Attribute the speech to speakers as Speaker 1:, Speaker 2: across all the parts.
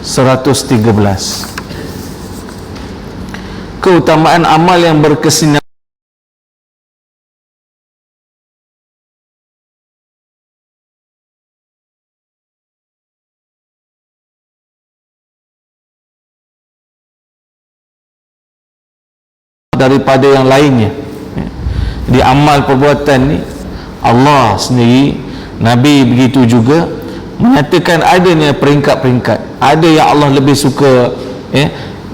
Speaker 1: 113. Keutamaan amal yang berkesinambungan daripada yang lainnya. Di amal perbuatan ni Allah sendiri, Nabi begitu juga menyatakan adanya peringkat-peringkat. Ada yang Allah lebih suka,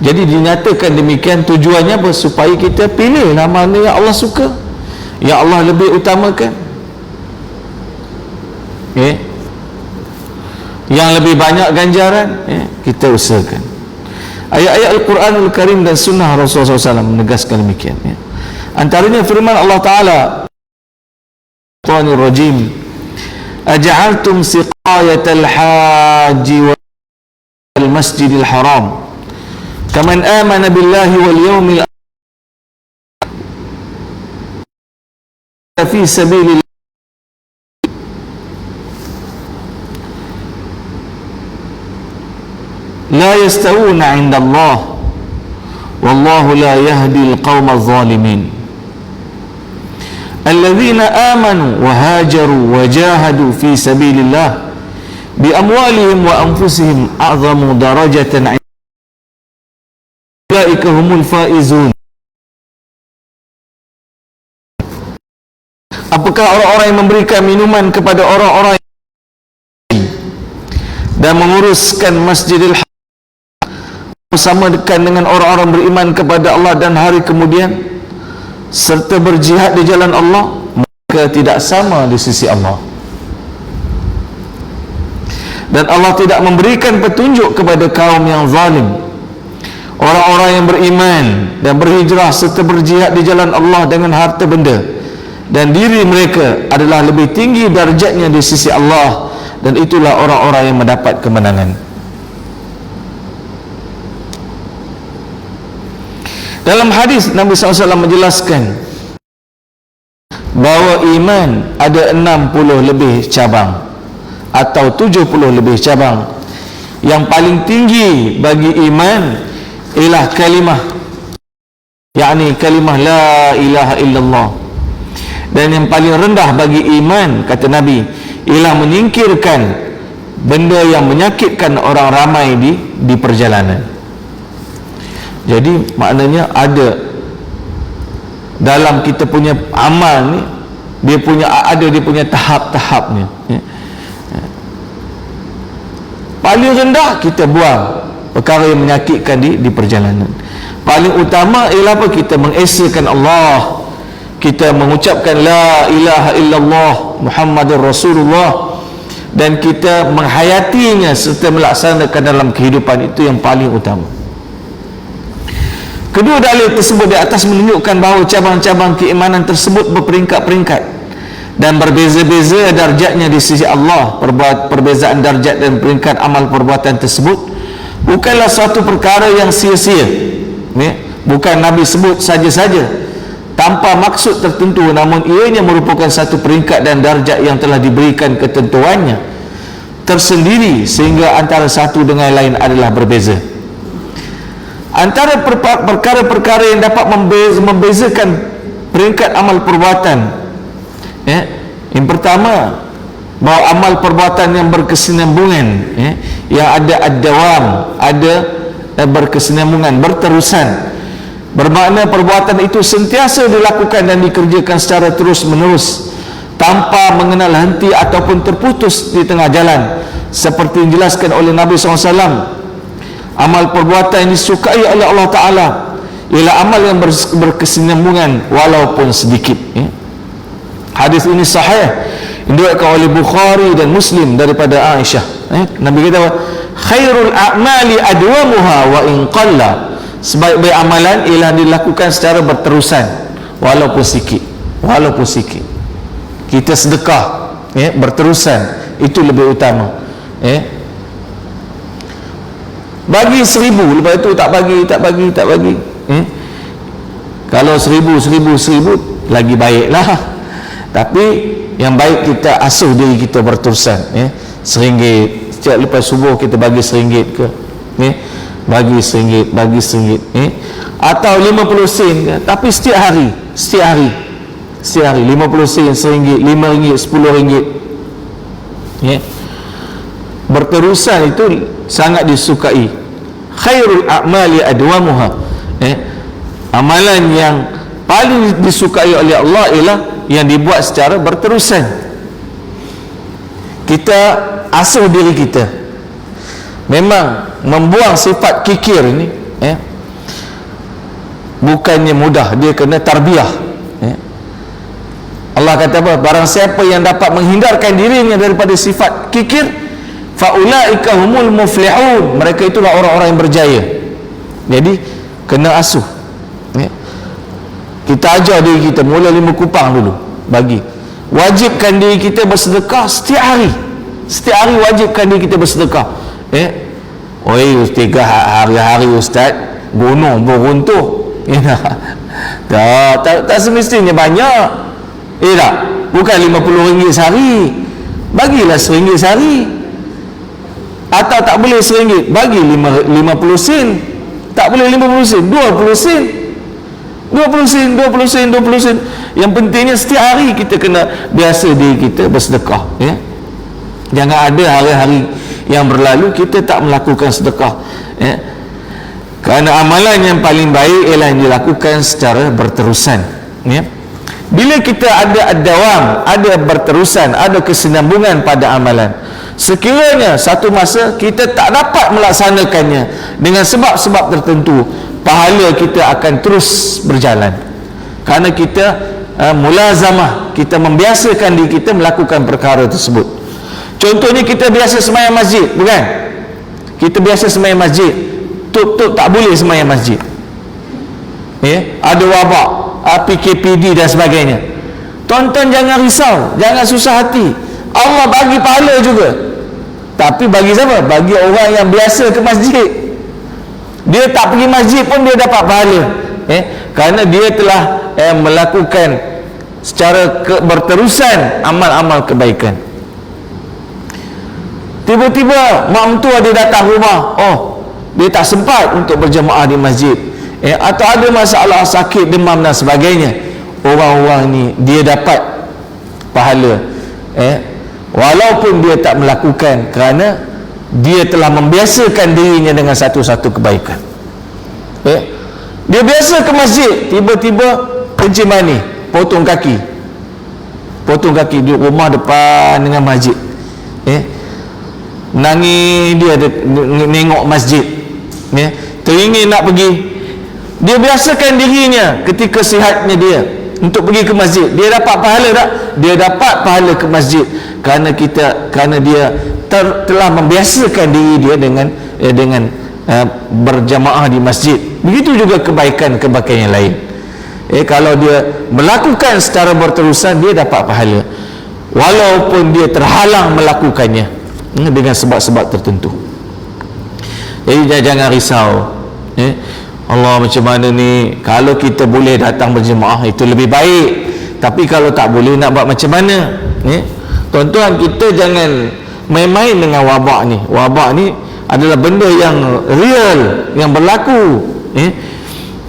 Speaker 1: jadi dinyatakan demikian. Tujuannya apa? Supaya kita pilih mana yang Allah suka, yang Allah lebih utamakan, yang lebih banyak ganjaran, kita usahakan. Ayat-ayat Al-Quranul Karim dan Sunnah Rasulullah SAW menegaskan demikian. Antaranya firman Allah Ta'ala, Al-Quranul Rajim, Aja'altum siqayatal haji wal masjidil haram kaman amana billahi wal yawmil akhir fi sabilillah la yastawuna 'inda Allah wallahu la yahdi al-qawma adh-dhalimin alladzina amanu wa hajaru wa jahadu fi sabilillah bi amwalihim wa anfusihim a'zamu darajatan 'inda ulaika humul faizun. Apakah orang-orang yang memberikan minuman kepada orang-orang dan menguruskan Masjidil Haram bersama dengan orang-orang beriman kepada Allah dan hari kemudian serta berjihad di jalan Allah, maka tidak sama di sisi Allah. Dan Allah tidak memberikan petunjuk kepada kaum yang zalim. Orang-orang yang beriman dan berhijrah serta berjihad di jalan Allah dengan harta benda dan diri mereka adalah lebih tinggi darjatnya di sisi Allah, dan itulah orang-orang yang mendapat kemenangan. Dalam hadis Nabi SAW menjelaskan bahawa iman ada 60 lebih cabang atau 70 lebih cabang. Yang paling tinggi bagi iman ialah kalimah, yakni kalimah la ilaha illallah. Dan yang paling rendah bagi iman, kata Nabi, ialah menyingkirkan benda yang menyakitkan orang ramai di perjalanan. Jadi maknanya ada dalam kita punya amal ni, dia punya tahap-tahapnya. Paling rendah kita buang perkara yang menyakitkan di perjalanan. Paling utama ialah apa? Kita mengesahkan Allah, kita mengucapkan la ilaha illallah Muhammadur Rasulullah, dan kita menghayatinya serta melaksanakan dalam kehidupan. Itu yang paling utama. Kedua dalil tersebut di atas menunjukkan bahawa cabang-cabang keimanan tersebut berperingkat-peringkat dan berbeza-beza darjatnya di sisi Allah. Perbezaan darjat dan peringkat amal perbuatan tersebut bukanlah suatu perkara yang sia-sia, bukan Nabi sebut saja-saja tanpa maksud tertentu, namun ianya merupakan satu peringkat dan darjat yang telah diberikan ketentuannya tersendiri sehingga antara satu dengan lain adalah berbeza. Antara perkara-perkara yang dapat membezakan peringkat amal perbuatan, yang pertama, bahawa amal perbuatan yang berkesinambungan, yang ada ad-dawam, ada berkesinambungan, berterusan, bermakna perbuatan itu sentiasa dilakukan dan dikerjakan secara terus menerus tanpa mengenal henti ataupun terputus di tengah jalan, seperti dijelaskan oleh Nabi SAW. Amal perbuatan yang disukai oleh Allah Ta'ala ialah amal yang berkesinambungan walaupun sedikit. Hadis ini sahih, diriwayatkan oleh Bukhari dan Muslim daripada Aisyah. Nabi kata, khairul a'mali adwamuha wa in qalla. Sebaik-baik amalan ialah dilakukan secara berterusan walaupun sikit. Walaupun sikit. Kita sedekah, berterusan, itu lebih utama. Bagi 1000, lepas itu tak bagi. Kalau 1000 lagi baiklah. Tapi yang baik kita asuh diri kita berterusan, RM1. Setiap lepas subuh kita bagi RM1 ke, bagi RM1, bagi RM1, atau 50 sen ke, tapi setiap hari 50 sen, RM1, RM5, RM10, berterusan itu sangat disukai. Khairul a'mali adwamuha, amalan yang paling disukai oleh Allah ialah yang dibuat secara berterusan. Kita asuh diri kita, memang membuang sifat kikir ni bukannya mudah, dia kena tarbiyah. Allah kata apa? Barang siapa yang dapat menghindarkan dirinya daripada sifat kikir, faulaika humul muflihun, mereka itulah orang-orang yang berjaya. Jadi kena asuh. Kita ajar diri kita, mula 5 kupang dulu bagi. Wajibkan diri kita bersedekah setiap hari. Setiap hari wajibkan diri kita bersedekah. Oi, hari-hari ustaz gunung beruntuh. Tak semestinya banyak. Tak, bukan RM50 sehari. Bagilah RM1 sehari. Atau tak boleh RM1, bagi 50 sen. Tak boleh 50 sen, 20 sen. 20 sen. Yang pentingnya setiap hari kita kena biasa diri kita bersedekah. Jangan ada hari-hari yang berlalu kita tak melakukan sedekah. Kerana amalan yang paling baik ialah yang dilakukan secara berterusan. Bila kita ada ad-dawam, ada berterusan, ada kesinambungan pada amalan, sekiranya satu masa kita tak dapat melaksanakannya dengan sebab-sebab tertentu, pahala kita akan terus berjalan. Kerana kita mulazamah, kita membiasakan diri kita melakukan perkara tersebut. Contohnya kita biasa sembahyang masjid, bukan? Kita biasa sembahyang masjid, tuk tak boleh sembahyang masjid. Ada wabak, PKPD dan sebagainya. Tuan-tuan jangan risau, jangan susah hati. Allah bagi pahala juga. Tapi bagi siapa? Bagi orang yang biasa ke masjid. Dia tak pergi masjid pun dia dapat pahala. Kerana dia telah melakukan secara berterusan amal-amal kebaikan. Tiba-tiba mak mentua dia datang rumah, dia tak sempat untuk berjemaah di masjid, atau ada masalah sakit, demam dan sebagainya. Orang-orang ni dia dapat pahala, walaupun dia tak melakukan, kerana dia telah membiasakan dirinya dengan satu-satu kebaikan. Dia biasa ke masjid, tiba-tiba kencing mani, potong kaki di rumah depan dengan masjid. Nangis dia nengok masjid, teringin nak pergi. Dia biasakan dirinya ketika sihatnya dia untuk pergi ke masjid. Dia dapat pahala tak? Dia dapat pahala ke masjid kerana dia telah membiasakan diri dia dengan berjamaah di masjid. Begitu juga kebaikan-kebaikan yang lain. Kalau dia melakukan secara berterusan, dia dapat pahala walaupun dia terhalang melakukannya dengan sebab-sebab tertentu. Jadi jangan risau. Allah macam mana ni, kalau kita boleh datang berjemaah itu lebih baik, tapi kalau tak boleh nak buat macam mana? Tuan-tuan, kita jangan main-main dengan wabak ni. Wabak ni adalah benda yang real, yang berlaku.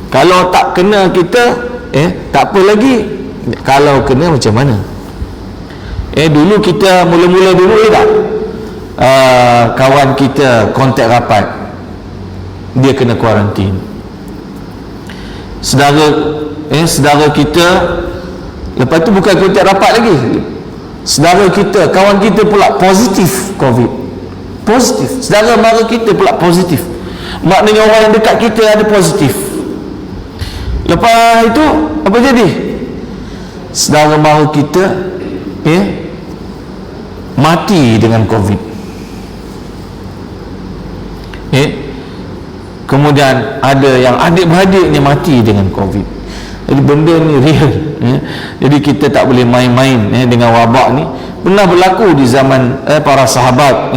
Speaker 1: Kalau tak kena kita, tak apa lagi. Kalau kena macam mana? Dulu kita mula-mula dulu tak? Kawan kita kontak rapat, dia kena kuarantin. Saudara kita, lepas tu bukan kontak rapat lagi, saudara kita, kawan kita pula positif COVID. Positif. Saudara mara kita pula positif. Maknanya orang yang dekat kita ada positif. Lepas itu apa jadi? Saudara mara kita mati dengan COVID. Kemudian ada yang adik-beradiknya mati dengan COVID. Jadi benda ni real. Jadi kita tak boleh main-main dengan wabak ni. Pernah berlaku di zaman para sahabat.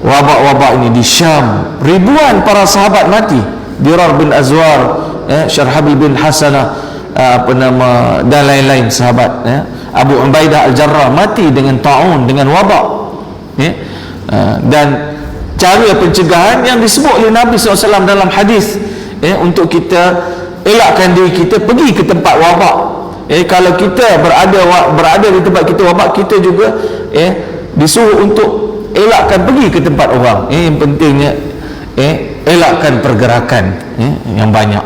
Speaker 1: Wabak-wabak ini di Syam, ribuan para sahabat mati. Dirar bin Azwar, Syarhabil bin Hasanah, dan lain-lain sahabat. Abu Ubaidah Al-Jarrah mati dengan ta'un, dengan wabak. Dan cara pencegahan yang disebut oleh Nabi SAW dalam hadis, untuk kita elakkan diri kita pergi ke tempat wabak. Kalau kita berada di tempat kita wabak, kita juga disuruh untuk elakkan pergi ke tempat orang. Yang pentingnya elakkan pergerakan yang banyak.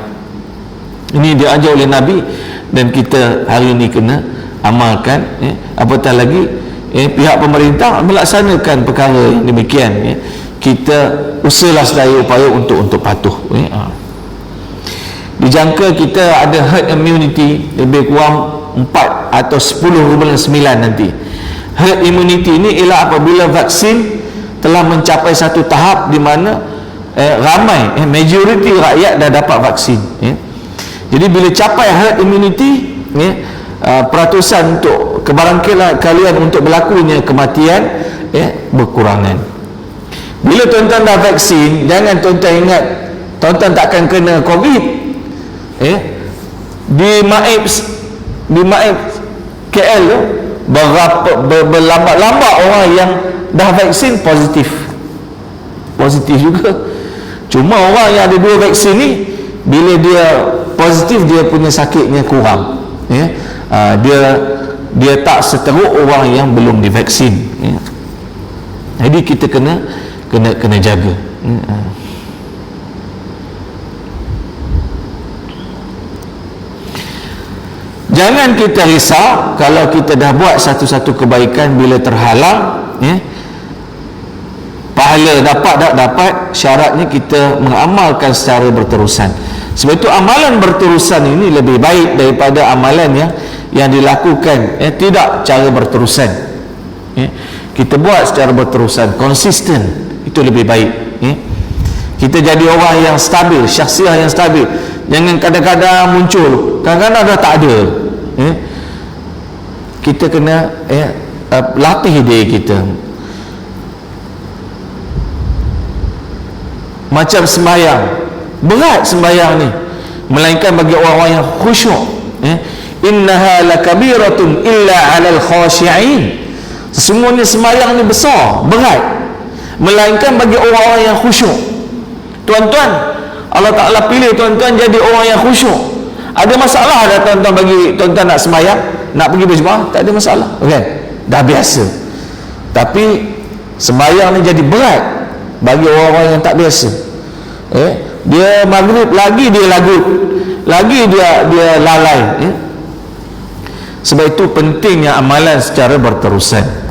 Speaker 1: Ini diajar oleh Nabi dan kita hari ini kena amalkan. Apatah lagi pihak pemerintah melaksanakan perkara yang demikian. Kita usahalah sedaya upaya untuk patuh. Dijangka kita ada herd immunity lebih kurang 4 atau 10/9 nanti. Herd immunity ini ialah apabila vaksin telah mencapai satu tahap di mana ramai, majoriti rakyat dah dapat vaksin. Jadi bila capai herd immunity, peratusan untuk kebarangkalian untuk berlakunya kematian berkurangan. Bila tuan-tuan dah vaksin, jangan tuan-tuan ingat tuan-tuan takkan kena COVID. Di Maib KL tu berlambat-lambat orang yang dah vaksin positif juga. Cuma orang yang ada 2 vaksin ni, bila dia positif, dia punya sakitnya kurang. Dia tak seteruk orang yang belum divaksin. Jadi kita kena jaga. Jangan kita risau kalau kita dah buat satu-satu kebaikan, bila terhalang, pahala dapat tak dapat, syaratnya kita mengamalkan secara berterusan. Sebab itu amalan berterusan ini lebih baik daripada amalan yang dilakukan tidak cara berterusan. Kita buat secara berterusan, konsisten, itu lebih baik. Kita jadi orang yang stabil, syakhsiah yang stabil. Jangan kadang-kadang muncul, kadang-kadang dah tak ada. Kita kena latih diri kita. Macam sembahyang, berat sembahyang ni, melainkan bagi orang-orang yang khusyuk. Innaha lakabiratun illa 'alal khashi'in. Sesungguhnya sembahyang ni besar, berat, melainkan bagi orang-orang yang khusyuk. Tuan-tuan, Allah Ta'ala pilih tuan-tuan jadi orang yang khusyuk. Ada masalah dah tuan-tuan bagi tuan-tuan nak sembahyang, nak pergi berjemaah? Tak ada masalah, okey, dah biasa. Tapi sembahyang ni jadi berat bagi orang-orang yang tak biasa. Dia maghrib lagi dia lagut, lagi dia lalai. Sebab itu pentingnya amalan secara berterusan.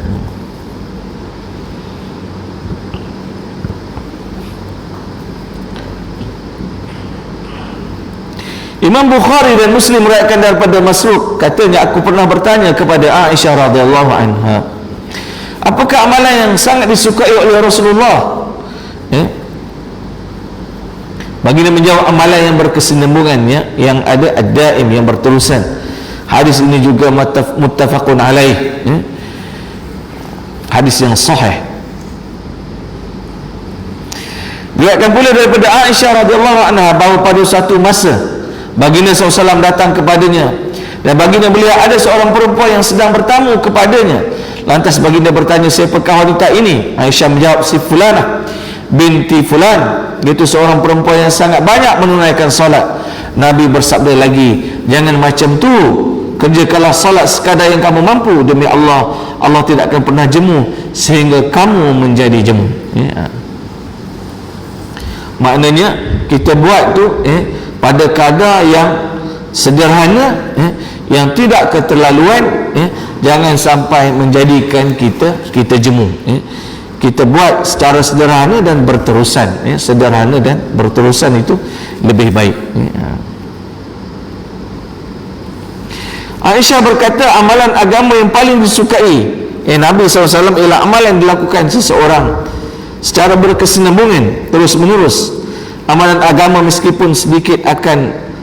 Speaker 1: Imam Bukhari dan Muslim meriwayatkan daripada Masruq, katanya, aku pernah bertanya kepada Aisyah radhiyallahu anha, apakah amalan yang sangat disukai oleh Rasulullah? Baginda menjawab, amalan yang berkesinambungannya, yang ada ad-daim, yang berterusan. Hadis ini juga muttafaqun alaih, hadis yang sahih. Diriwayatkan pula daripada Aisyah radhiyallahu anha bahawa pada suatu masa Baginda SAW datang kepadanya, dan baginda melihat ada seorang perempuan yang sedang bertamu kepadanya. Lantas baginda bertanya, siapakah wanita ini? Aisyah menjawab, si Fulanah binti Fulan, iaitu seorang perempuan yang sangat banyak menunaikan solat. Nabi bersabda lagi, jangan macam tu, kerjakanlah solat sekadar yang kamu mampu. Demi Allah, Allah tidak akan pernah jemu sehingga kamu menjadi jemu. Maknanya kita buat tu pada kadar yang sederhana, yang tidak keterlaluan, jangan sampai menjadikan kita jemu. Kita buat secara sederhana dan berterusan. Sederhana dan berterusan itu lebih baik. Aisyah berkata, amalan agama yang paling disukai Nabi SAW ialah amalan yang dilakukan seseorang secara berkesinambungan, terus menerus. Amalan agama meskipun sedikit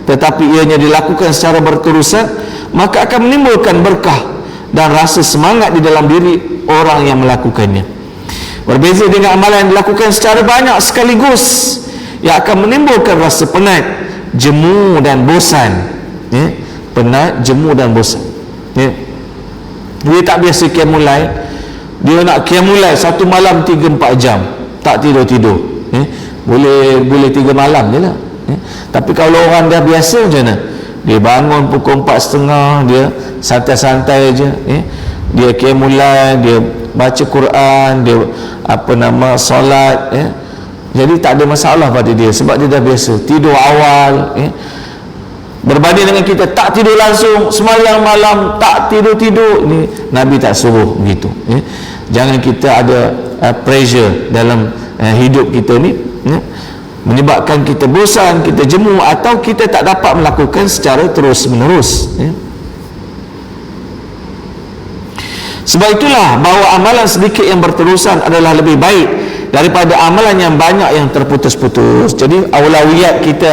Speaker 1: tetapi ianya dilakukan secara berterusan, maka akan menimbulkan berkah dan rasa semangat di dalam diri orang yang melakukannya. Berbeza dengan amalan yang dilakukan secara banyak sekaligus, yang akan menimbulkan rasa penat, jemu dan bosan. Penat, jemu dan bosan. Dia tak biasa qiyamul lail, dia nak qiyamul lail satu malam 3-4 jam. tak tidur-tidur, boleh 3 malam je lah. Tapi kalau orang dah biasa macam mana? Dia bangun pukul 4:30, dia santai-santai je, dia qiyamul, dia baca Quran, dia solat, jadi tak ada masalah pada dia sebab dia dah biasa tidur awal. Berbanding dengan kita tak tidur langsung semalam malam, tak tidur-tidur, ni Nabi tak suruh begitu. Jangan kita ada pressure dalam hidup kita ni, menyebabkan kita bosan, kita jemu, atau kita tak dapat melakukan secara terus menerus. Sebab itulah bahawa amalan sedikit yang berterusan adalah lebih baik daripada amalan yang banyak yang terputus-putus. Jadi aulawiyat kita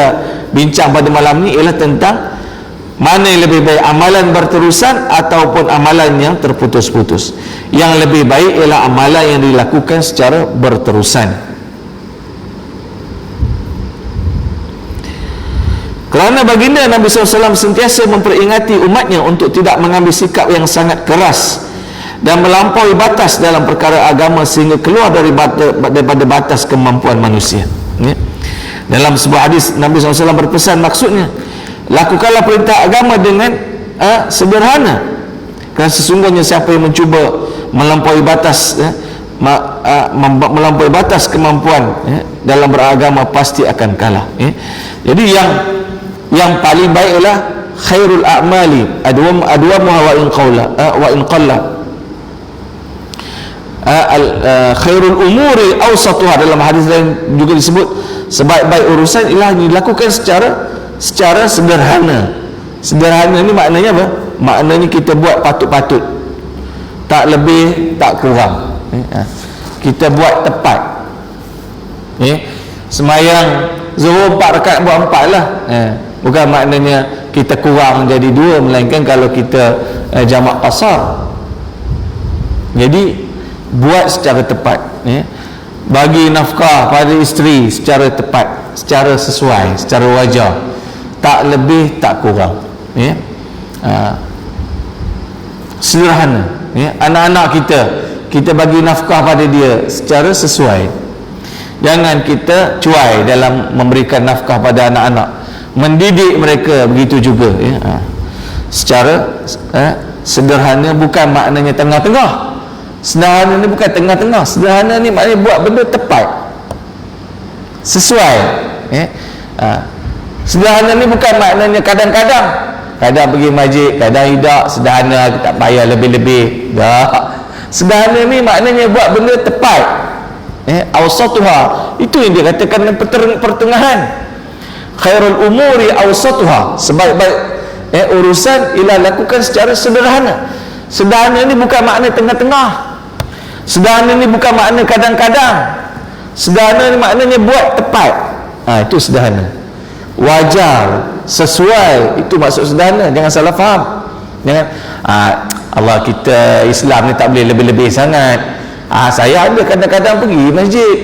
Speaker 1: bincang pada malam ni ialah tentang mana yang lebih baik, amalan berterusan ataupun amalan yang terputus-putus. Yang lebih baik ialah amalan yang dilakukan secara berterusan. Kerana baginda Nabi SAW sentiasa memperingati umatnya untuk tidak mengambil sikap yang sangat keras dan melampaui batas dalam perkara agama sehingga keluar daripada batas kemampuan manusia. Dalam sebuah hadis Nabi SAW berpesan, maksudnya lakukanlah perintah agama dengan sederhana, kerana sesungguhnya siapa yang mencuba melampaui batas melampaui batas kemampuan dalam beragama pasti akan kalah. Jadi yang paling baik ialah khairul a'mali adwamuha wa in qalla, khairul umuri awsatuha. Dalam hadis lain juga disebut sebaik-baik urusan ialah dilakukan secara sederhana. Sederhana ni maknanya apa? Maknanya kita buat patut-patut, tak lebih tak kurang. Kita buat tepat. Semayang Zuhur 4 rakaat buat 4 lah. Bukan maknanya kita kurang jadi 2, melainkan kalau kita jamak qasar. Jadi buat secara tepat, bagi nafkah pada isteri secara tepat, secara sesuai, secara wajar, tak lebih tak kurang. Sederhana. Anak-anak kita bagi nafkah pada dia secara sesuai. Jangan kita cuai dalam memberikan nafkah pada anak-anak. Mendidik mereka begitu juga, secara sederhana, bukan maknanya tengah-tengah. Sederhana ni bukan tengah-tengah. Sederhana ni maknanya buat benda tepat, sesuai. Sederhana ni bukan maknanya kadang-kadang pergi masjid, kadang tidak. Sederhana, tak payah lebih-lebih. Dah. Sederhana ni maknanya buat benda tepat. Awsatuha, itu yang dia katakan pertengahan. Khairul umuri awsatuha, sebaik-baik urusan ialah lakukan secara sederhana. Sederhana ni bukan makna tengah-tengah. Sederhana ni bukan makna kadang-kadang. Sederhana ni maknanya buat tepat. Itu sederhana. Wajar, sesuai, itu maksud sederhana. Jangan salah faham. Jangan Allah, kita Islam ni tak boleh lebih-lebih sangat. Saya ada kadang-kadang pergi masjid,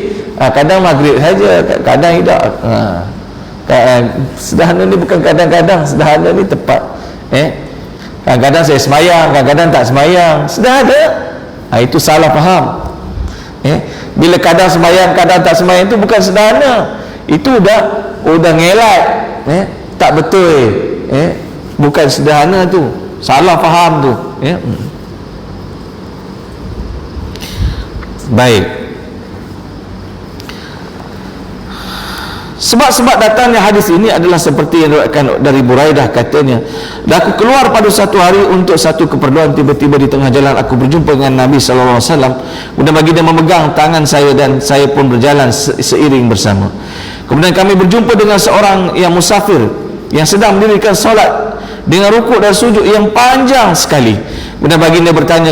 Speaker 1: kadang maghrib saja, kadang tidak. Sederhana ni bukan kadang-kadang, sederhana ni tepat. Kadang-kadang saya semayang, kadang-kadang tak semayang, sederhana. Itu salah faham. Bila kadang semayang, kadang tak semayang, itu bukan sederhana. Itu udah ngelat, tak betul. Bukan sederhana tu, salah faham tu. Baik. Sebab-sebab datangnya hadis ini adalah seperti yang diriwayatkan dari Buraidah, katanya, dan aku keluar pada satu hari untuk satu keperluan, tiba-tiba di tengah jalan aku berjumpa dengan Nabi SAW. Kemudian baginda memegang tangan saya dan saya pun berjalan seiring bersama. Kemudian kami berjumpa dengan seorang yang musafir yang sedang mendirikan solat dengan rukuk dan sujud yang panjang sekali. Kemudian baginda bertanya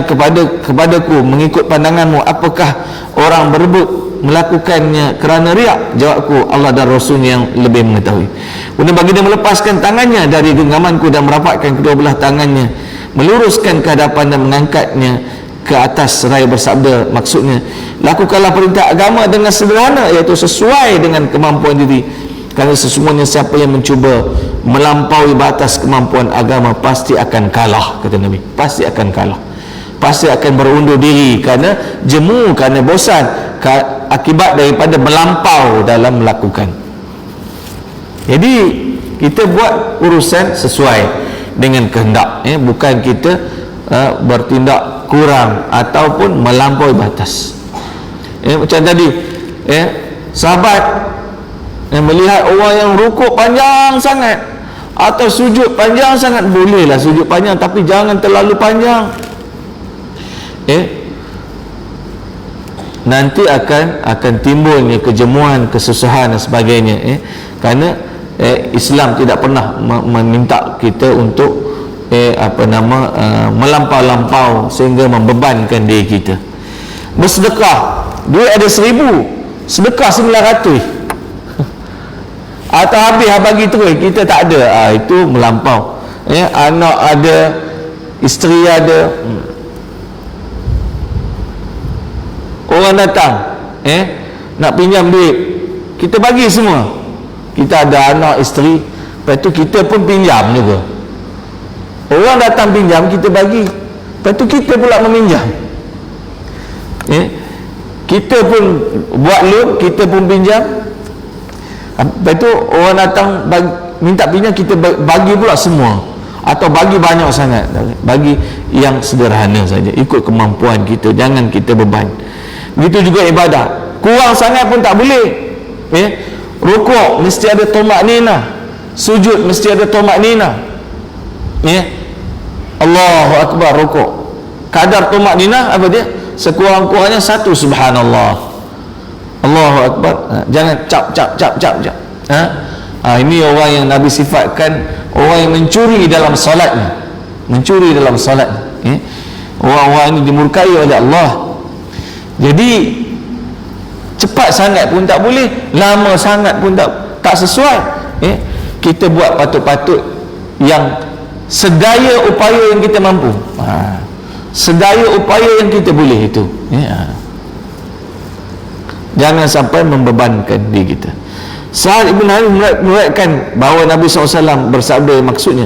Speaker 1: kepadaku, mengikut pandanganmu, apakah orang berebut melakukannya kerana riak? Jawabku, Allah dan Rasulnya yang lebih mengetahui. Kemudian baginda melepaskan tangannya dari genggamanku dan merapatkan kedua belah tangannya, meluruskan ke hadapan dan mengangkatnya ke atas seraya bersabda, maksudnya, lakukanlah perintah agama dengan sederhana, iaitu sesuai dengan kemampuan diri, kerana sesungguhnya siapa yang mencuba melampaui batas kemampuan agama pasti akan kalah, kata Nabi. Pasti akan kalah, pasti akan berundur diri kerana jemu, kerana bosan, akibat daripada melampau dalam melakukan. Jadi kita buat urusan sesuai dengan kehendak, bukan kita bertindak kurang ataupun melampaui batas. Macam tadi sahabat melihat orang yang rukuk panjang sangat atau sujud panjang sangat, bolehlah sujud panjang tapi jangan terlalu panjang. Nanti akan timbulnya kejemuan, kesusahan dan sebagainya. Kerana Islam tidak pernah meminta kita untuk melampau-lampau sehingga membebankan diri kita. Bersedekah, duit ada 1,000, sedekah 900 atau habis bagi terus, kita tak ada, itu melampau. Anak ada, isteri ada, orang datang nak pinjam duit, kita bagi semua. Kita ada anak, isteri, lepas tu kita pun pinjam juga. Orang datang pinjam, kita bagi, lepas tu kita pula meminjam. Kita pun buat loan, kita pun pinjam, lepas tu orang datang minta pinjam, kita bagi pula semua, atau bagi banyak sangat. Bagi yang sederhana saja, ikut kemampuan kita, jangan kita beban. Begitu juga ibadah, kurang sangat pun tak boleh. Rukuk mesti ada tomak nina, sujud mesti ada tomak nina. Allahu Akbar rukuk, kadar tomak nina apa dia? Sekurang-kurangnya 1 subhanallah, Allahu Akbar. Jangan cap. Ini orang yang Nabi sifatkan orang yang mencuri dalam solatnya, orang-orang ini dimurkai oleh Allah. Jadi cepat sangat pun tak boleh, lama sangat pun tak sesuai. Kita buat patut-patut yang sedaya upaya yang kita mampu, sedaya upaya yang kita boleh itu. Jangan sampai membebankan diri kita. Sa'ad Ibn Hani meriwayatkan bahawa Nabi SAW bersabda, maksudnya,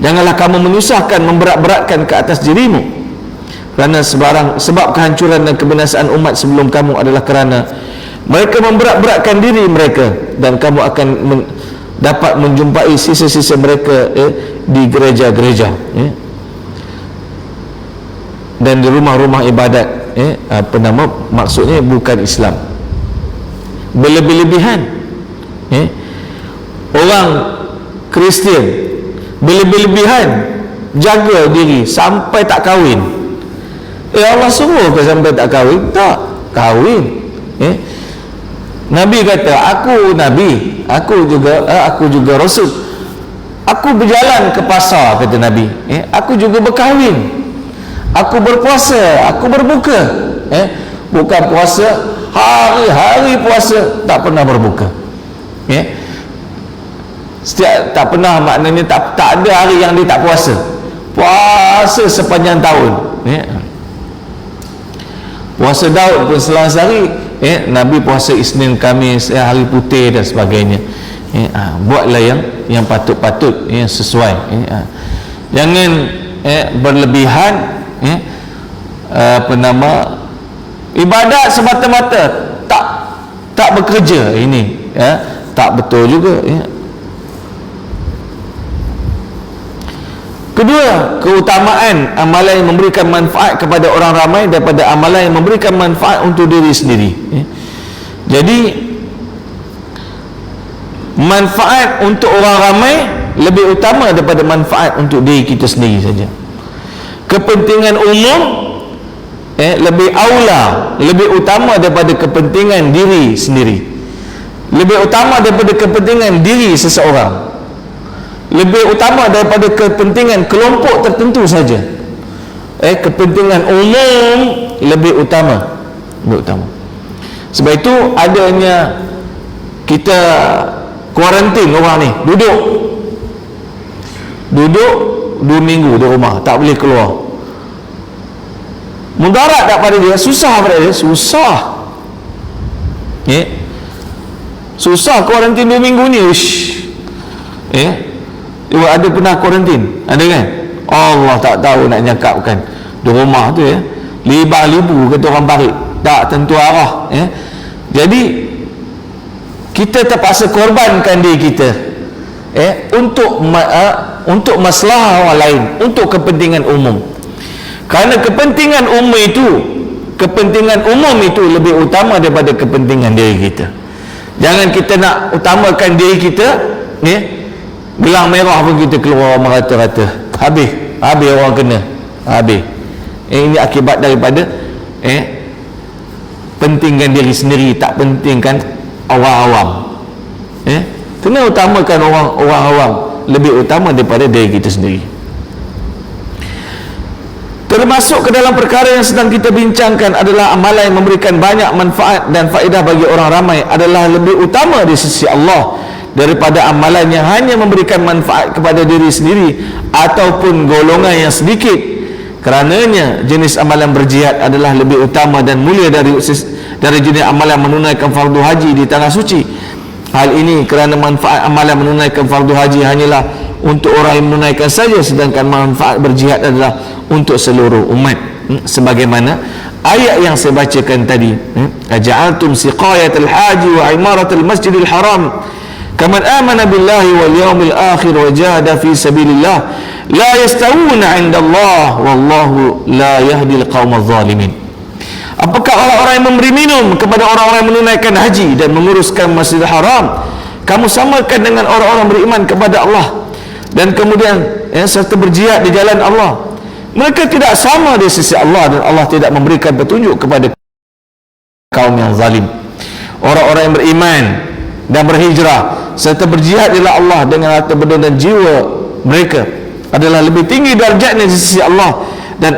Speaker 1: janganlah kamu menyusahkan, memberat-beratkan ke atas dirimu, kerana sebab kehancuran dan kebinasaan umat sebelum kamu adalah kerana mereka memberat-beratkan diri mereka, dan kamu akan dapat menjumpai sisa-sisa mereka di gereja-gereja dan di rumah-rumah ibadat. Maksudnya bukan Islam, berlebih-lebihan. Orang Kristian berlebih-lebihan jaga diri sampai tak kahwin. Allah suruh ke sampai tak kahwin? Tak, kahwin. Nabi kata, aku Nabi, aku juga Rasul, aku berjalan ke pasar, kata Nabi, aku juga berkahwin, aku berpuasa, aku berbuka. Bukan puasa hari-hari, puasa tak pernah berbuka. Setiap tak pernah, maknanya tak ada hari yang dia tak puasa. Puasa sepanjang tahun. Puasa Daud pun selang sehari, Nabi puasa Isnin, Khamis, hari putih dan sebagainya. Buatlah yang patut-patut, sesuai. Jangan berlebihan, ibadat semata-mata tak bekerja, ini tak betul juga. Kedua, keutamaan amalan yang memberikan manfaat kepada orang ramai daripada amalan yang memberikan manfaat untuk diri sendiri. Jadi manfaat untuk orang ramai lebih utama daripada manfaat untuk diri kita sendiri saja. Kepentingan umum lebih aula, lebih utama daripada kepentingan diri sendiri, lebih utama daripada kepentingan diri seseorang, lebih utama daripada kepentingan kelompok tertentu saja. Kepentingan umum lebih utama. Sebab itu adanya kita kuarantin orang ni, duduk 2 minggu di rumah, tak boleh keluar. Mudarat tak pada dia? Susah pada dia? Susah. Susah kuarantin 2 minggu ni. Ada pernah kuarantin? Ada kan? Allah tak tahu nak nyakapkan. Di rumah tu libar-libu kata orang parit. tak tentu arah. Jadi kita terpaksa korbankan diri kita untuk masalah orang lain, untuk kepentingan umum. Kerana kepentingan umum itu lebih utama daripada kepentingan diri kita. Jangan kita nak utamakan diri kita, gelang merah pun kita keluar merata-rata, habis orang kena, habis. Ini akibat daripada pentingkan diri sendiri, tak pentingkan orang awam. Kena utamakan orang awam lebih utama daripada diri kita sendiri. Termasuk ke dalam perkara yang sedang kita bincangkan adalah amalan yang memberikan banyak manfaat dan faedah bagi orang ramai adalah lebih utama di sisi Allah daripada amalan yang hanya memberikan manfaat kepada diri sendiri ataupun golongan yang sedikit. Kerananya jenis amalan berjihad adalah lebih utama dan mulia dari jenis amalan menunaikan fardu haji di tanah suci. Hal ini kerana manfaat amalan menunaikan fardu haji hanyalah untuk orang yang menunaikan saja, sedangkan manfaat berjihad adalah untuk seluruh umat. Sebagaimana ayat yang saya bacakan tadi, aja'altum siqayatal haji wa imaratal masjidil haram kaman amana billahi wal yawmil akhir wa jahada fi sabilillah la yastawuna 'inda Allah wallahu la yahdil qaumadh zalimin. Apakah orang-orang yang memberi minum kepada orang-orang yang menunaikan haji dan menguruskan Masjidil Haram kamu samakan dengan orang-orang beriman kepada Allah dan kemudian serta berjihad di jalan Allah? Mereka tidak sama di sisi Allah dan Allah tidak memberikan petunjuk kepada kaum yang zalim. Orang-orang yang beriman dan berhijrah serta berjihad di jalan Allah dengan harta benda dan jiwa mereka adalah lebih tinggi darjatnya di sisi Allah, dan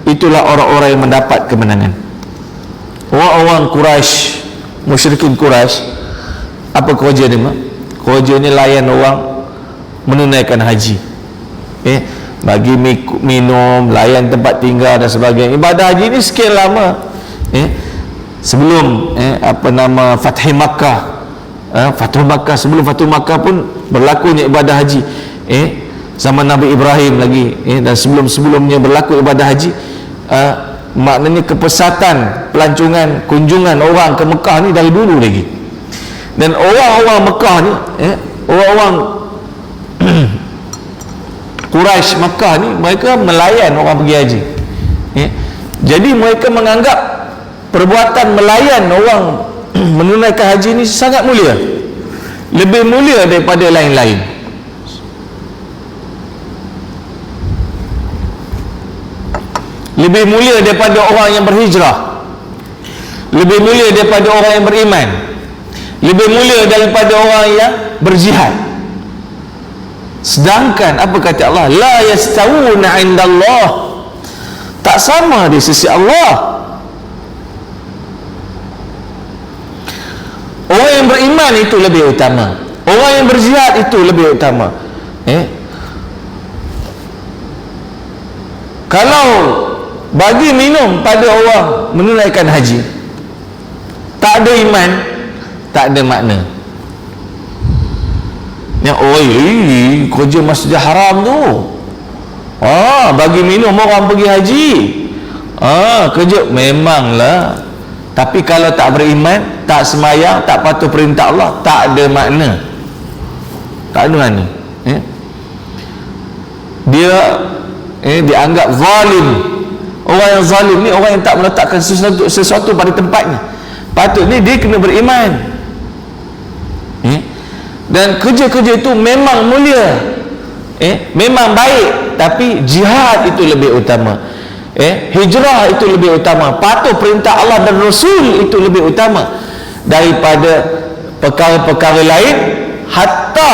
Speaker 1: itulah orang-orang yang mendapat kemenangan. Orang-orang Quraisy, musyrikin Quraisy, apa kerja ni? Kerja ni layan orang menunaikan haji, bagi minum, layan tempat tinggal dan sebagainya. Ibadah haji ni sekian lama, sebelum Fath Makkah. Fath Makkah, sebelum Fath Makkah pun berlakunya ibadah haji, zaman Nabi Ibrahim lagi, dan sebelum-sebelumnya berlaku ibadah haji. Maknanya kepesatan, pelancongan, kunjungan orang ke Mekah ni dari dulu lagi. Dan orang-orang Mekah ni, orang-orang Quraisy Mekah ni, mereka melayan orang pergi haji. Jadi mereka menganggap perbuatan melayan orang menunaikan haji ni sangat mulia, lebih mulia daripada lain-lain. Lebih mulia daripada orang yang berhijrah, lebih mulia daripada orang yang beriman, lebih mulia daripada orang yang berjihad. Sedangkan apa kata Allah? La yastawuna 'indallah, tak sama di sisi Allah. Orang yang beriman itu lebih utama, orang yang berjihad itu lebih utama. Kalau bagi minum pada orang menunaikan haji, tak ada iman, tak ada makna. Kerja Masjidil Haram tu, bagi minum orang pergi haji, kerja memanglah. Tapi kalau tak beriman, tak semayang, tak patuh perintah Allah, tak ada makna, tak ada makna. Dia dianggap zalim. Orang yang zalim ni orang yang tak meletakkan sesuatu pada tempatnya. Patutnya dia kena beriman. Dan kerja-kerja itu memang mulia, memang baik, tapi jihad itu lebih utama, hijrah itu lebih utama, patuh perintah Allah dan Rasul itu lebih utama daripada perkara-perkara lain, hatta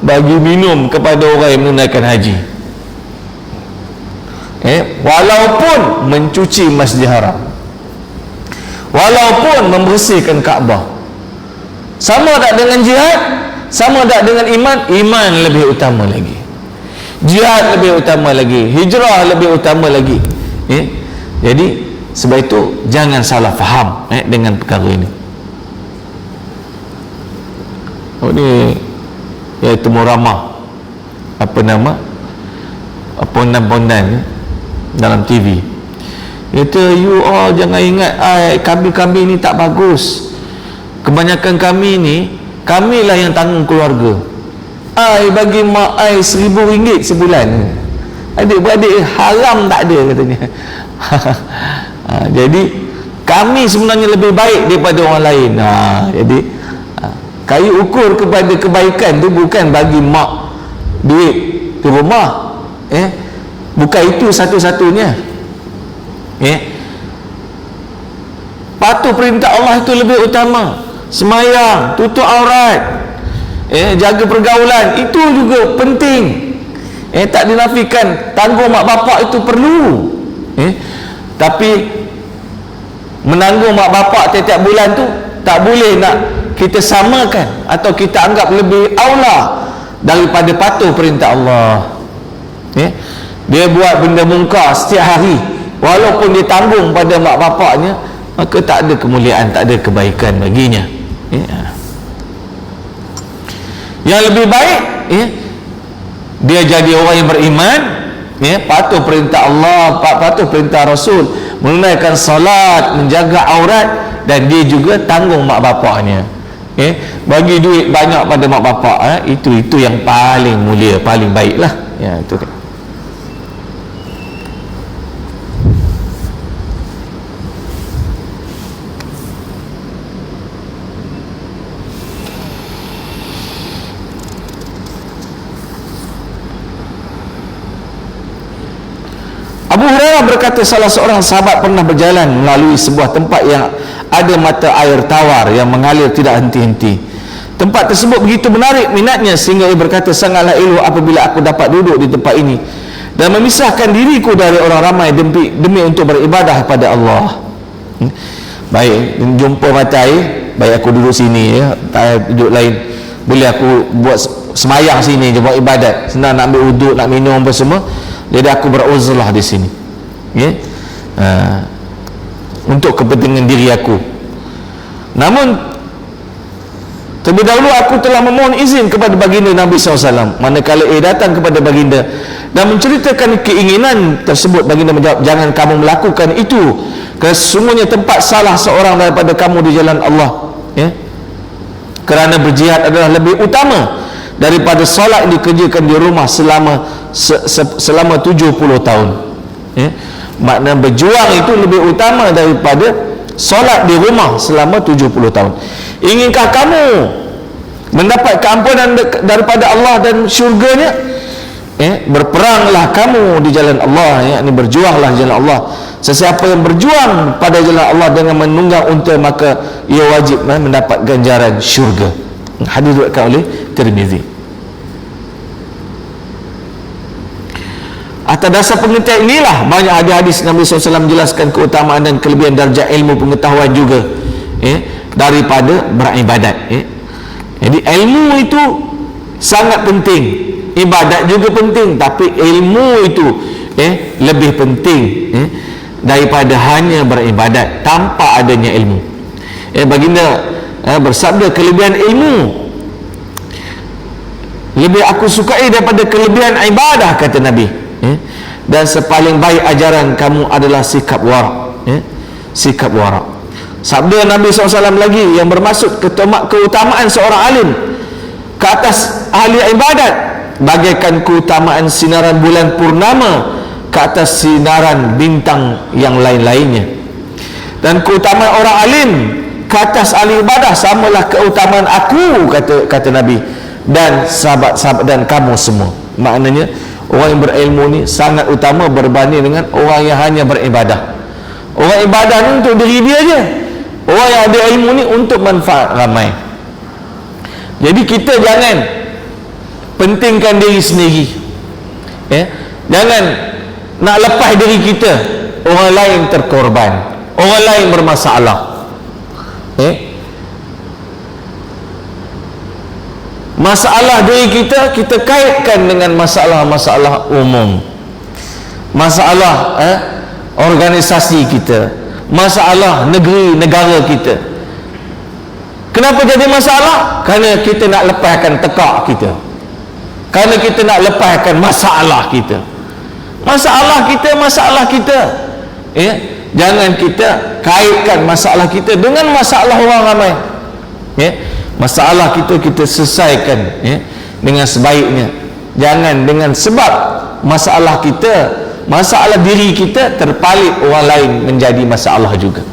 Speaker 1: bagi minum kepada orang yang menunaikan haji. Walaupun mencuci Masjid Haram, walaupun membersihkan Kaabah, sama tak dengan jihad, sama tak dengan iman? Iman lebih utama lagi, jihad lebih utama lagi, hijrah lebih utama lagi. Jadi sebab itu jangan salah faham dengan perkara ini. Ini iaitu muramah, pondan-pondan dalam TV. Kata, you all jangan ingat kami ni tak bagus. Kebanyakan kami ni, kamilah yang tanggung keluarga. Bagi mak RM1,000 sebulan. Adik-beradik haram tak ada katanya. Jadi kami sebenarnya lebih baik daripada orang lain. Jadi kayu ukur kepada kebaikan tu bukan bagi mak duit di rumah. Bukan itu satu-satunya. Patuh perintah Allah itu lebih utama. Semayang, tutup aurat, jaga pergaulan, itu juga penting. Tak dinafikan tanggung mak bapak itu perlu. Tapi menanggung mak bapak tiap-tiap bulan tu tak boleh nak kita samakan atau kita anggap lebih aula daripada patuh perintah Allah. Dia buat benda mungkar setiap hari, walaupun dia tanggung pada mak bapaknya, maka tak ada kemuliaan, tak ada kebaikan baginya. Yang lebih baik, dia jadi orang yang beriman, patuh perintah Allah, patuh perintah Rasul, menunaikan salat, menjaga aurat, dan dia juga tanggung mak bapaknya. Bagi duit banyak pada mak bapak, itu yang paling mulia, paling baiklah. Itu kan. Abu Hurairah berkata, salah seorang sahabat pernah berjalan melalui sebuah tempat yang ada mata air tawar yang mengalir tidak henti-henti. Tempat tersebut begitu menarik minatnya sehingga ia berkata, sangatlah elok apabila aku dapat duduk di tempat ini dan memisahkan diriku dari orang ramai demi untuk beribadah pada Allah. Baik, jumpa mata air, baik aku duduk sini, tak duduk lain. Boleh aku buat semayang sini je, buat ibadat. Senang nak ambil uduk, nak minum apa semua. Jadi aku beruzlah di sini, untuk kepentingan diri aku. Namun terlebih dahulu aku telah memohon izin kepada baginda Nabi SAW. Manakala ia datang kepada baginda dan menceritakan keinginan tersebut, baginda menjawab, jangan kamu melakukan itu, kerana sesungguhnya tempat salah seorang daripada kamu di jalan Allah. Kerana berjihad adalah lebih utama daripada solat yang dikerjakan di rumah selama 70 tahun. Makna berjuang itu lebih utama daripada solat di rumah selama 70 tahun. Inginkah kamu mendapat keampunan daripada Allah dan syurganya? Berperanglah kamu di jalan Allah, yakni berjuanglah di jalan Allah. Sesiapa yang berjuang pada jalan Allah dengan menunggang unta, maka ia wajib mendapat ganjaran syurga. Hadis diriwayatkan oleh Tirmizi. Atas dasar pengertian inilah banyak hadis Nabi SAW menjelaskan keutamaan dan kelebihan darjat ilmu pengetahuan juga, daripada beribadat. Jadi ilmu itu sangat penting, ibadat juga penting, tapi ilmu itu lebih penting daripada hanya beribadat tanpa adanya ilmu. Baginda bersabda, kelebihan ilmu lebih aku sukai daripada kelebihan ibadah, kata Nabi. Dan sepaling baik ajaran kamu adalah sikap warak. Sikap warak. Sabda Nabi SAW lagi yang bermaksud keutamaan seorang alim ke atas ahli ibadat bagaikan keutamaan sinaran bulan purnama ke atas sinaran bintang yang lain-lainnya. Dan keutamaan orang alim ke atas ahli ibadah samalah keutamaan aku, kata Nabi, dan sahabat-sahabat dan kamu semua. Maknanya orang yang berilmu ni sangat utama berbanding dengan orang yang hanya beribadah. Orang ibadah ni untuk diri dia je, orang yang ada ilmu ni untuk manfaat ramai. Jadi kita jangan pentingkan diri sendiri, jangan nak lepas diri kita, orang lain terkorban, orang lain bermasalah. Masalah diri kita kaitkan dengan masalah-masalah umum, masalah organisasi kita, masalah negeri negara kita. Kenapa jadi masalah? Kerana kita nak lepaskan tekak kita, kerana kita nak lepaskan masalah kita. Masalah kita Jangan kita kaitkan masalah kita dengan masalah orang ramai. Masalah kita selesaikan dengan sebaiknya. Jangan dengan sebab masalah kita, masalah diri kita terpalit orang lain menjadi masalah juga.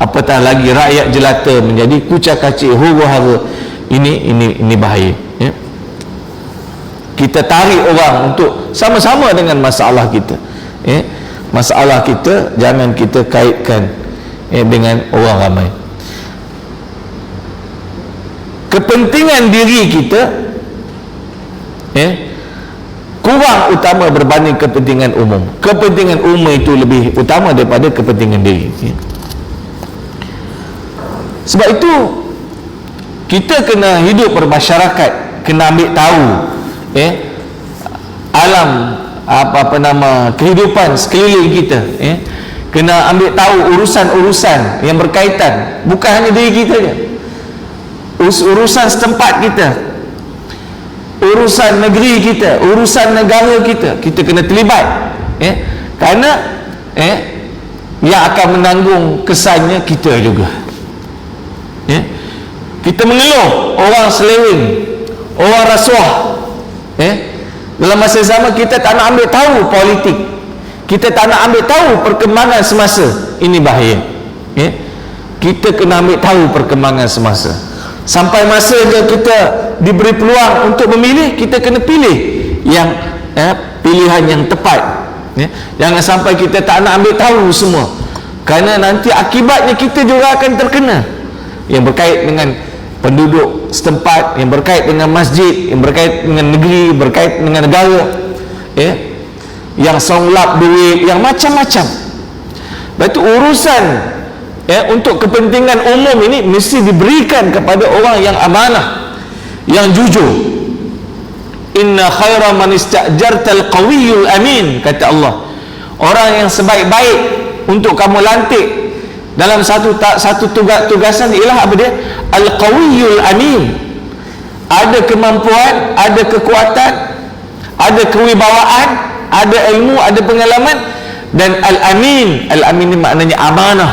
Speaker 1: Apatah lagi rakyat jelata menjadi kucak-kacik, huru-hara. Ini bahaya. Kita tarik orang untuk sama-sama dengan masalah kita. Masalah kita jangan kita kaitkan dengan orang ramai. Kepentingan diri kita kurang utama berbanding kepentingan umum. Kepentingan umum itu lebih utama daripada kepentingan diri. Sebab itu kita kena hidup bermasyarakat, kena ambil tahu alam kehidupan sekeliling kita. Kena ambil tahu urusan-urusan yang berkaitan, bukan hanya diri kita je, urusan setempat kita, urusan negeri kita, urusan negara kita. Kita kena terlibat, kerana yang akan menanggung kesannya kita juga. Kita mengeluh orang seleweng, orang rasuah, dalam masa sama kita tak nak ambil tahu politik, kita tak nak ambil tahu perkembangan semasa. Ini bahaya. Kita kena ambil tahu perkembangan semasa. Sampai masa kita diberi peluang untuk memilih, kita kena pilih yang pilihan yang tepat. Jangan sampai kita tak nak ambil tahu semua, kerana nanti akibatnya kita juga akan terkena. Yang berkait dengan penduduk setempat, yang berkait dengan masjid, yang berkait dengan negeri, berkait dengan negara, yang songlap duit, yang macam-macam. Lepas itu urusan untuk kepentingan umum ini mesti diberikan kepada orang yang amanah, yang jujur. Inna khaira man ista'jartal qawiyul amin, kata Allah. Orang yang sebaik-baik untuk kamu lantik dalam satu tugasan ialah apa dia? Al-Qawiyul Amin. Ada kemampuan, ada kekuatan, ada kewibawaan, ada ilmu, ada pengalaman, dan Al-Amin. Al-Amin ini maknanya amanah,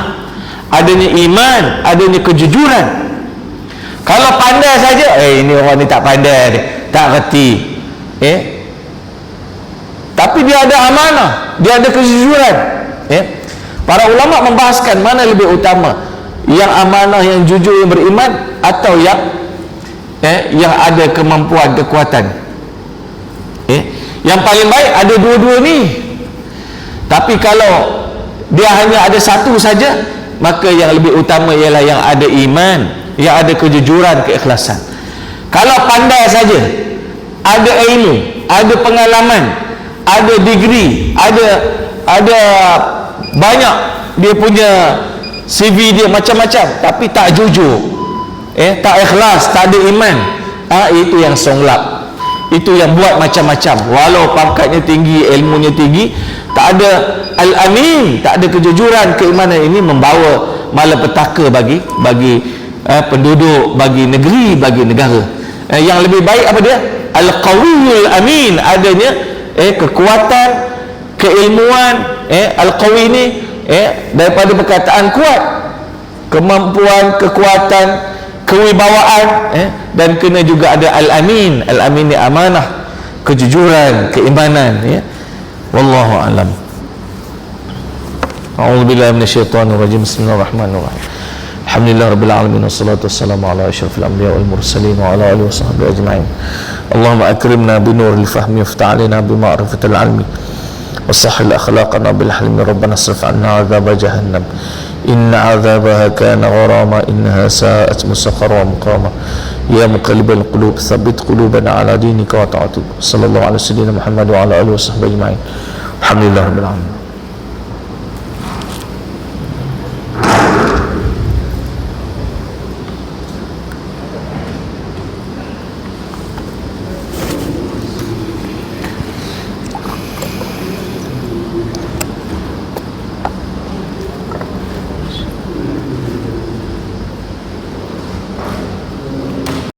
Speaker 1: adanya iman, adanya kejujuran. Kalau pandai saja, ini orang ni tak pandai, tak reti, tapi dia ada amanah, dia ada kejujuran. Para ulama membahaskan mana lebih utama, yang amanah, yang jujur, yang beriman, atau yang ada kemampuan, kekuatan. Yang paling baik ada dua-dua ni. Tapi kalau dia hanya ada satu saja, maka yang lebih utama ialah yang ada iman, yang ada kejujuran, keikhlasan. Kalau pandai saja, ada ilmu, ada pengalaman, ada degree, ada banyak dia punya CV dia macam-macam, tapi tak jujur, tak ikhlas, tak ada iman, itu yang songlap, itu yang buat macam-macam. Walau pangkatnya tinggi, ilmunya tinggi, tak ada al-amin, tak ada kejujuran, keimanan, ini membawa malapetaka bagi penduduk, bagi negeri, bagi negara. Yang lebih baik apa dia? Al-qawiyul amin, adanya kekuatan, keilmuan, al-qawi ini daripada perkataan kuat, kemampuan, kekuatan, kewibawaan, dan kena juga ada al-amin. Al-amin ni amanah, kejujuran, keimanan. Wallahu a'lam. A'udzubillahi minasyaitonir rajim. Bismillahirrahmanirrahim. Alhamdulillah rabbil alamin, wassalatu wassalamu ala asyrafil anbiya wal mursalin wa ala alihi washabbihi ajma'in. Allahumma akrimna bi nuril fahmi waftah 'alaina bi ma'rifatil 'ilmi وسهل أخلاقنا بالحلم ربنا اصرف عنا عذاب جهنم إن عذابها كان غراما إنها ساءت مستقرا ومقاما يا مقلب القلوب ثبت قلوبنا على دينك وطاعتك صلى الله على سيدنا محمد وعلى آله وصحبه أجمعين الحمد لله رب العالمين.